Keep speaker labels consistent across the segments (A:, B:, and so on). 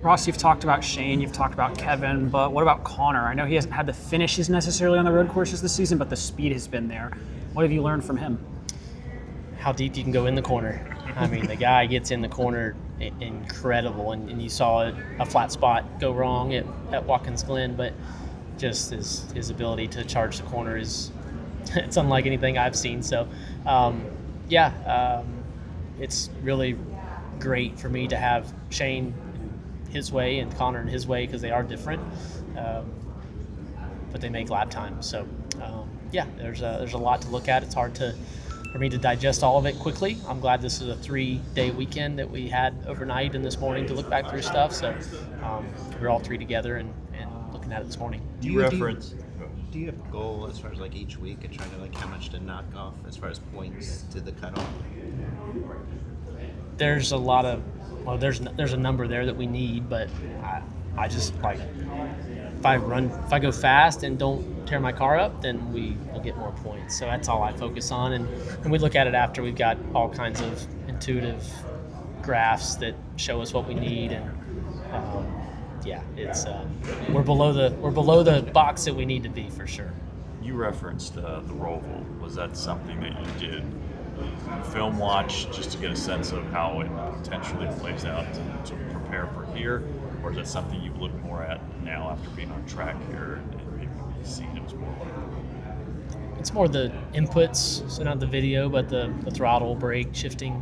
A: Ross, you've talked about Shane, you've talked about Kevin, but what about Connor? I know he hasn't had the finishes necessarily on the road courses this season, but the speed has been there. What have you learned from him?
B: How deep you can go in the corner. I mean, the guy gets in the corner incredible, and you saw a flat spot go wrong at Watkins Glen, but just his ability to charge the corner it's unlike anything I've seen. So, it's really great for me to have Shane his way and Connor in his way, because they are different, but they make lap time. So there's a lot to look at. It's hard for me to digest all of it quickly. I'm glad this is a 3-day weekend that we had overnight and this morning to look back through stuff. So we're all three together and looking at it this morning.
C: Do you have a goal as far as like each week and trying to like how much to knock off as far as points to the cutoff?
B: There's a lot of there's a number there that we need, but I just like if I go fast and don't tear my car up, then we will get more points. So that's all I focus on, and we look at it after we've got all kinds of intuitive graphs that show us what we need, and it's we're below the box that we need to be for sure.
D: You referenced the Roval. Was that something that you did film watch just to get a sense of how it potentially plays out to prepare for here, or is that something you've looked more at now after being on track here and maybe seeing it was more like?
B: It's more the inputs, so not the video, but the throttle, brake, shifting,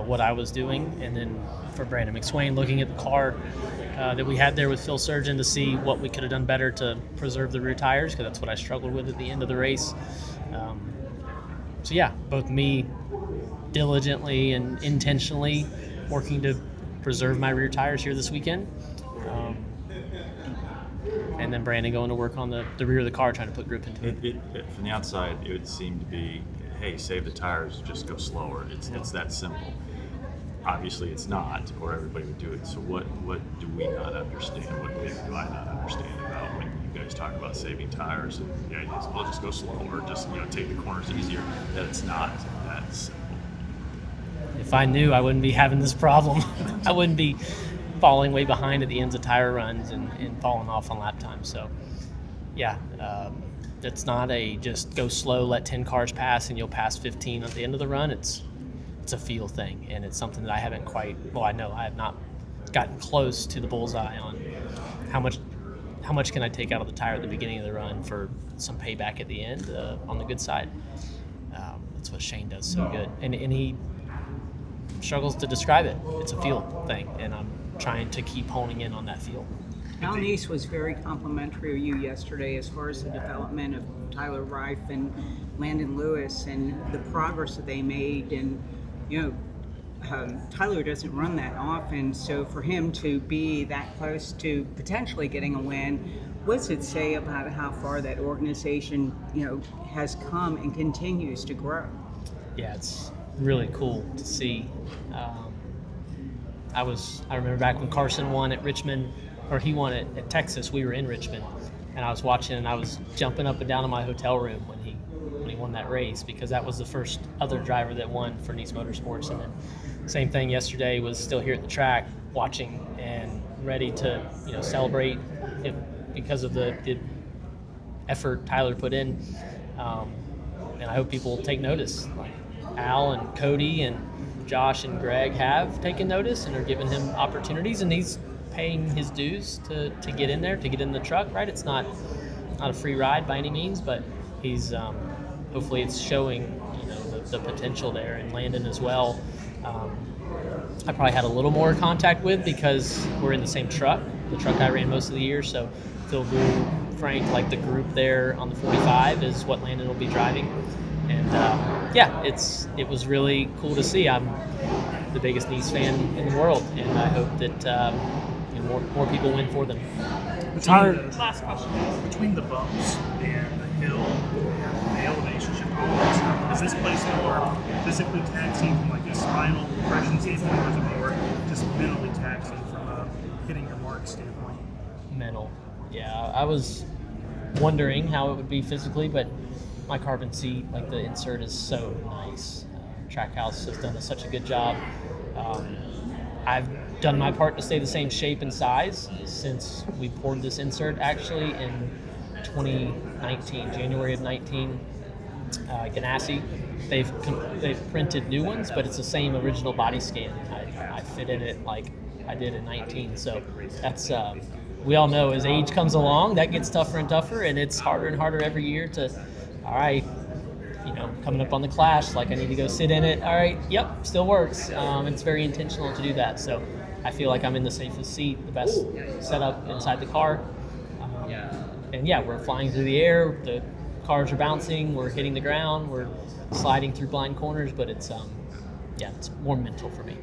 B: what I was doing, and then for Brandon McSwain, looking at the car that we had there with Phil Surgeon to see what we could have done better to preserve the rear tires, because that's what I struggled with at the end of the race. Both me diligently and intentionally working to preserve my rear tires here this weekend, and then Brandon going to work on the rear of the car, trying to put grip into it.
D: From the outside, it would seem to be, hey, save the tires, just go slower. It's that simple. Obviously, it's not, or everybody would do it. So what do we not understand? What do I not understand about when you guys talk about saving tires and we'll just go slower, just take the corners easier? That it's not that simple.
B: If I knew, I wouldn't be having this problem. I wouldn't be falling way behind at the ends of tire runs and falling off on lap time. So, it's not a just go slow, let 10 cars pass, and you'll pass 15 at the end of the run. It's a feel thing, and it's something that I haven't I know I have not gotten close to the bullseye on how much can I take out of the tire at the beginning of the run for some payback at the end on the good side. That's what Shane does so good, and he struggles to describe it. It's a feel thing, and I'm trying to keep honing in on that feel.
E: Alan East was very complimentary of you yesterday as far as the development of Tyler Reif and Landon Lewis and the progress that they made. And Tyler doesn't run that often, so for him to be that close to potentially getting a win, what's it say about how far that organization has come and continues to grow? Yeah,
B: it's really cool to see. I remember back when Carson won at Richmond, or he won at Texas. We were in Richmond, and I was watching, and I was jumping up and down in my hotel room when he won that race, because that was the first other driver that won for Nice Motorsports. And then same thing yesterday, was still here at the track watching and ready to celebrate because of the effort Tyler put in, and I hope people take notice. Like Al and Cody and Josh and Greg have taken notice and are giving him opportunities, and he's paying his dues to get in there, to get in the truck, right? It's not a free ride by any means, but he's hopefully it's showing the potential there. And Landon as well, I probably had a little more contact with because we're in the same truck, the truck I ran most of the year. So Phil Gould, Frank, like the group there on the 45 is what Landon will be driving. And it was really cool to see. I'm the biggest Nice fan in the world, and I hope that more people win for them.
F: Last question. Between the bumps and the hill and the elevation shift, all that stuff, is this place more physically taxing from like a spinal compression standpoint, or is it more just mentally taxing from a hitting your mark standpoint?
B: Mental. Yeah, I was wondering how it would be physically, but my carbon seat, like the insert, is so nice. Trackhouse has done such a good job. done my part to stay the same shape and size since we poured this insert actually in 2019, January of 19. Ganassi, they've printed new ones, but it's the same original body scan. I fit in it like I did in 19. So that's we all know as age comes along, that gets tougher and tougher, and it's harder and harder every year to, all right, coming up on the Clash, like I need to go sit in it. All right, yep, still works. It's very intentional to do that. So I feel like I'm in the safest seat, the best setup inside the car. And yeah, we're flying through the air. The cars are bouncing. We're hitting the ground. We're sliding through blind corners. But it's more mental for me.